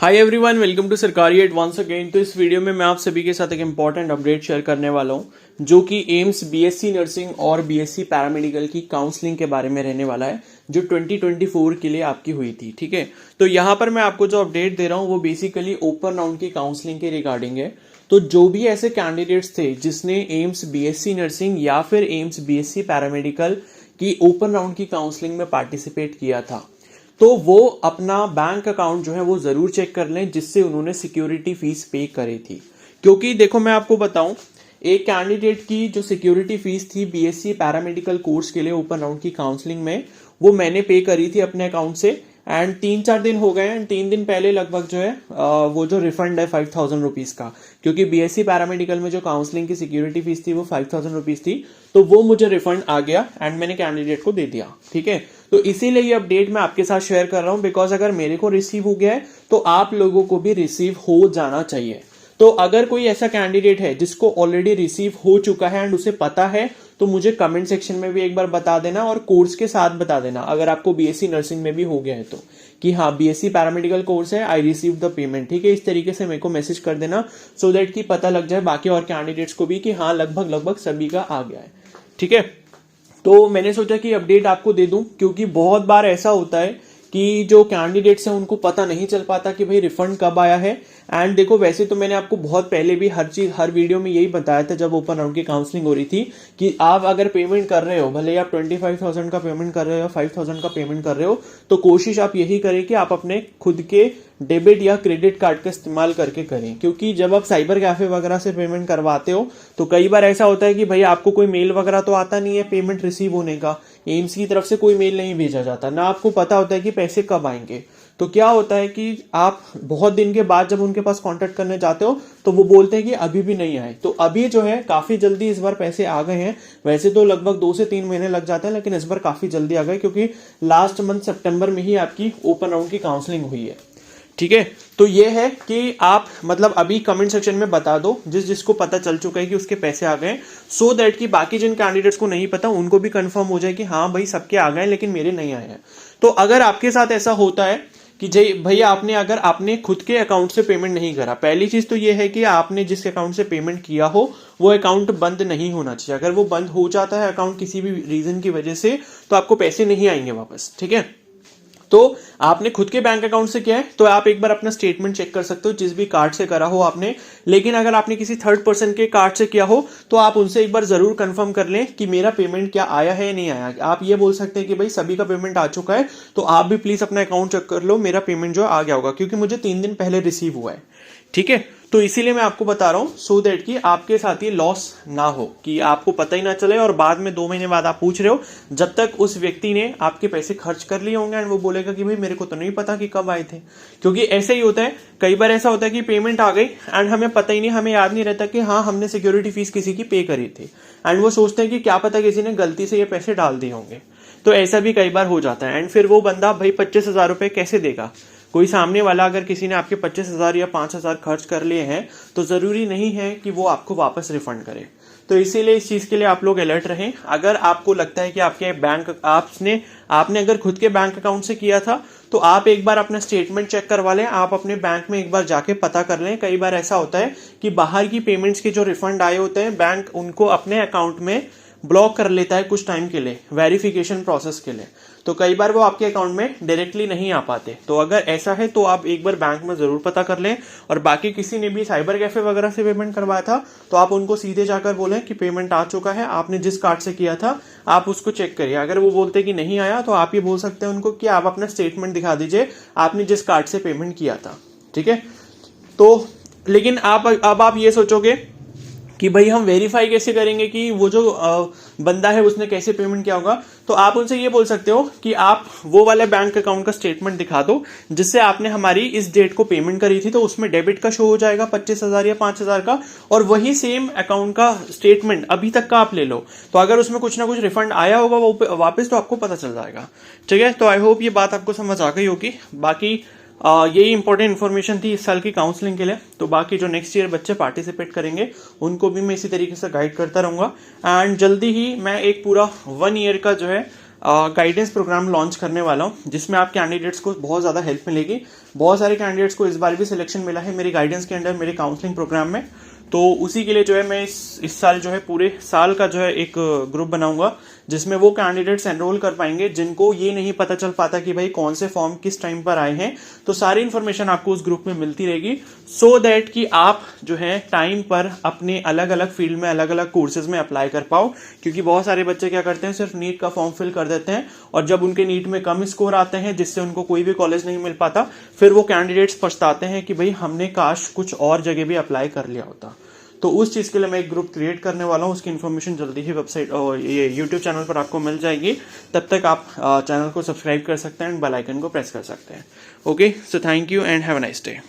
Hi everyone, welcome to सरकारी add once again. तो इस वीडियो में मैं आप सभी के साथ एक इंपॉर्टेंट अपडेट शेयर करने वाला हूं जो कि एम्स बीएससी नर्सिंग और बीएससी पैरामेडिकल की काउंसलिंग के बारे में रहने वाला है जो 2024 के लिए आपकी हुई थी। ठीक है, तो यहाँ पर मैं आपको जो अपडेट दे रहा हूँ वो बेसिकली ओपन राउंड की काउंसलिंग के रिगार्डिंग है। तो जो भी ऐसे कैंडिडेट्स थे जिसने एम्स बीएससी नर्सिंग या फिर एम्स बीएससी पैरामेडिकल की ओपन राउंड की काउंसलिंग में पार्टिसिपेट किया था, तो वो अपना बैंक अकाउंट जो है वो जरूर चेक कर लें जिससे उन्होंने सिक्योरिटी फीस पे करी थी। क्योंकि देखो मैं आपको बताऊं, एक कैंडिडेट की जो सिक्योरिटी फीस थी बीएससी पैरामेडिकल कोर्स के लिए ओपन राउंड की काउंसलिंग में, वो मैंने पे करी थी अपने अकाउंट से। एंड 3-4 दिन हो गए हैं, 3 दिन पहले लगभग जो है वो जो रिफंड है 5,000 रुपीज का, क्योंकि बीएससी पैरामेडिकल में जो काउंसलिंग की सिक्योरिटी फीस थी वो 5,000 रुपीज थी, तो वो मुझे रिफंड आ गया एंड मैंने कैंडिडेट को दे दिया। ठीक है, तो इसीलिए ये अपडेट मैं आपके साथ शेयर कर रहा हूं, बिकॉज अगर मेरे को रिसीव हो गया है तो आप लोगों को भी रिसीव हो जाना चाहिए। तो अगर कोई ऐसा कैंडिडेट है जिसको ऑलरेडी रिसीव हो चुका है एंड उसे पता है, तो मुझे कमेंट सेक्शन में भी एक बार बता देना और कोर्स के साथ बता देना अगर आपको बीएससी नर्सिंग में भी हो गया है तो, कि हाँ बीएससी पैरामेडिकल कोर्स है, आई रिसीव द पेमेंट। ठीक है, इस तरीके से मेरे को मैसेज कर देना सो दैट कि पता लग जाए बाकी और कैंडिडेट्स को भी कि हाँ लगभग सभी का आ गया है। ठीक है, तो मैंने सोचा कि अपडेट आपको दे दूं, क्योंकि बहुत बार ऐसा होता है कि जो कैंडिडेट्स हैं उनको पता नहीं चल पाता कि भाई रिफंड कब आया है। एंड देखो वैसे तो मैंने आपको बहुत पहले भी हर वीडियो में यही बताया था जब ओपन राउंड की काउंसलिंग हो रही थी कि आप अगर पेमेंट कर रहे हो, भले आप 25,000 का पेमेंट कर रहे हो या 5,000 का पेमेंट कर रहे हो, तो कोशिश आप यही करें कि आप अपने खुद के डेबिट या क्रेडिट कार्ड का इस्तेमाल करके करें। क्योंकि जब आप साइबर कैफे वगैरह से पेमेंट करवाते हो तो कई बार ऐसा होता है कि भाई आपको कोई मेल वगैरह तो आता नहीं है पेमेंट रिसीव होने का, एम्स की तरफ से कोई मेल नहीं भेजा जाता, ना आपको पता होता है कि पैसे कब आएंगे। तो क्या होता है कि आप बहुत दिन के बाद जब उनके पास कांटेक्ट करने जाते हो तो वो बोलते हैं कि अभी भी नहीं आए। तो अभी जो है काफी जल्दी इस बार पैसे आ गए हैं। वैसे तो लगभग 2 से 3 महीने लग जाते हैं, लेकिन इस बार काफी जल्दी आ गए क्योंकि लास्ट मंथ सितंबर में ही आपकी ओपन राउंड की काउंसलिंग हुई है। ठीक है, तो ये है कि आप मतलब अभी कमेंट सेक्शन में बता दो जिसको पता चल चुका है कि उसके पैसे आ गए, सो दैट कि बाकी जिन कैंडिडेट्स को नहीं पता उनको भी कंफर्म हो जाए कि हाँ भाई सबके आ गए लेकिन मेरे नहीं आए हैं। तो अगर आपके साथ ऐसा होता है कि भैया अगर आपने खुद के अकाउंट से पेमेंट नहीं करा, पहली चीज तो ये है कि आपने जिस अकाउंट से पेमेंट किया हो वो अकाउंट बंद नहीं होना चाहिए। अगर वो बंद हो जाता है अकाउंट किसी भी रीजन की वजह से, तो आपको पैसे नहीं आएंगे वापस। ठीक है, तो आपने खुद के बैंक अकाउंट से किया है तो आप एक बार अपना स्टेटमेंट चेक कर सकते हो जिस भी कार्ड से करा हो आपने। लेकिन अगर आपने किसी थर्ड पर्सन के कार्ड से किया हो तो आप उनसे एक बार जरूर कंफर्म कर लें कि मेरा पेमेंट क्या आया है या नहीं आया। आप ये बोल सकते हैं कि भाई सभी का पेमेंट आ चुका है, तो आप भी प्लीज अपना अकाउंट चेक कर लो, मेरा पेमेंट जो आ गया होगा, क्योंकि मुझे 3 दिन पहले रिसीव हुआ है। ठीक है, तो इसीलिए मैं आपको बता रहा हूं सो दैट कि आपके साथ ये लॉस ना हो, कि आपको पता ही ना चले और बाद में 2 महीने बाद आप पूछ रहे हो, जब तक उस व्यक्ति ने आपके पैसे खर्च कर लिए होंगे एंड वो बोलेगा कि भाई मेरे को तो नहीं पता कि कब आए थे। क्योंकि ऐसे ही होता है, कई बार ऐसा होता है कि पेमेंट आ गई एंड हमें पता ही नहीं, हमें याद नहीं रहता कि हाँ हमने सिक्योरिटी फीस किसी की पे करी थी, एंड वो सोचते हैं कि क्या पता किसी ने गलती से ये पैसे डाल दिए होंगे। तो ऐसा भी कई बार हो जाता है एंड फिर वो बंदा भाई 25,000 रुपए कैसे देगा। कोई सामने वाला अगर किसी ने आपके 25,000 या 5,000 खर्च कर लिए हैं तो जरूरी नहीं है कि वो आपको वापस रिफंड करे। तो इसीलिए इस चीज के लिए आप लोग अलर्ट रहें। अगर आपको लगता है कि आपके बैंक आपने अगर खुद के बैंक अकाउंट से किया था तो आप एक बार अपना स्टेटमेंट चेक करवा लें, आप अपने बैंक में एक बार जाके पता कर लें। कई बार ऐसा होता है कि बाहर की पेमेंट्स के जो रिफंड आए होते हैं बैंक उनको अपने अकाउंट में ब्लॉक कर लेता है कुछ टाइम के लिए, वेरिफिकेशन प्रोसेस के लिए। तो कई बार वो आपके अकाउंट में डायरेक्टली नहीं आ पाते। तो अगर ऐसा है तो आप एक बार बैंक में जरूर पता कर लें। और बाकी किसी ने भी साइबर कैफे वगैरह से पेमेंट करवाया था तो आप उनको सीधे जाकर बोलें कि पेमेंट आ चुका है, आपने जिस कार्ड से किया था आप उसको चेक करिए। अगर वो बोलते कि नहीं आया तो आप ये बोल सकते हैं उनको कि आप अपना स्टेटमेंट दिखा दीजिए आपने जिस कार्ड से पेमेंट किया था। ठीक है, तो लेकिन अब आप ये सोचोगे कि भाई हम वेरीफाई कैसे करेंगे कि वो जो बंदा है उसने कैसे पेमेंट किया होगा। तो आप उनसे ये बोल सकते हो कि आप वो वाले बैंक अकाउंट का स्टेटमेंट दिखा दो जिससे आपने हमारी इस डेट को पेमेंट करी थी, तो उसमें डेबिट का शो हो जाएगा 25,000 या 5,000 का, और वही सेम अकाउंट का स्टेटमेंट अभी तक का आप ले लो। तो अगर उसमें कुछ ना कुछ रिफंड आया होगा वो वापस, तो आपको पता चल जाएगा। ठीक है, तो आई होप ये बात आपको समझ आ गई होगी। बाकी यही इंपॉर्टेंट इन्फॉर्मेशन थी इस साल की काउंसलिंग के लिए। तो बाकी जो नेक्स्ट ईयर बच्चे पार्टिसिपेट करेंगे उनको भी मैं इसी तरीके से गाइड करता रहूंगा। एंड जल्दी ही मैं एक पूरा 1 ईयर का जो है गाइडेंस प्रोग्राम लॉन्च करने वाला हूँ, जिसमें आप कैंडिडेट्स को बहुत ज़्यादा हेल्प मिलेगी। बहुत सारे कैंडिडेट्स को इस बार भी सिलेक्शन मिला है मेरी गाइडेंस के अंडर, मेरे काउंसलिंग प्रोग्राम में। तो उसी के लिए जो है मैं इस साल जो है पूरे साल का जो है एक ग्रुप बनाऊंगा, जिसमें वो कैंडिडेट्स एनरोल कर पाएंगे जिनको ये नहीं पता चल पाता कि भाई कौन से फॉर्म किस टाइम पर आए हैं। तो सारी इन्फॉर्मेशन आपको उस ग्रुप में मिलती रहेगी, सो दैट कि आप जो है टाइम पर अपने अलग अलग फील्ड में अलग अलग कोर्सेज में अप्लाई कर पाओ। क्योंकि बहुत सारे बच्चे क्या करते हैं, सिर्फ नीट का फॉर्म फिल कर देते हैं, और जब उनके नीट में कम स्कोर आते हैं जिससे उनको कोई भी कॉलेज नहीं मिल पाता, फिर वो कैंडिडेट्स पछताते हैं कि भाई हमने काश कुछ और जगह भी अप्लाई कर लिया होता। तो उस चीज़ के लिए मैं एक ग्रुप क्रिएट करने वाला हूँ, उसकी इन्फॉर्मेशन जल्दी ही वेबसाइट और ये यूट्यूब चैनल पर आपको मिल जाएगी। तब तक आप चैनल को सब्सक्राइब कर सकते हैं एंड बेल आइकन को प्रेस कर सकते हैं। Okay, so thank you and have a nice day.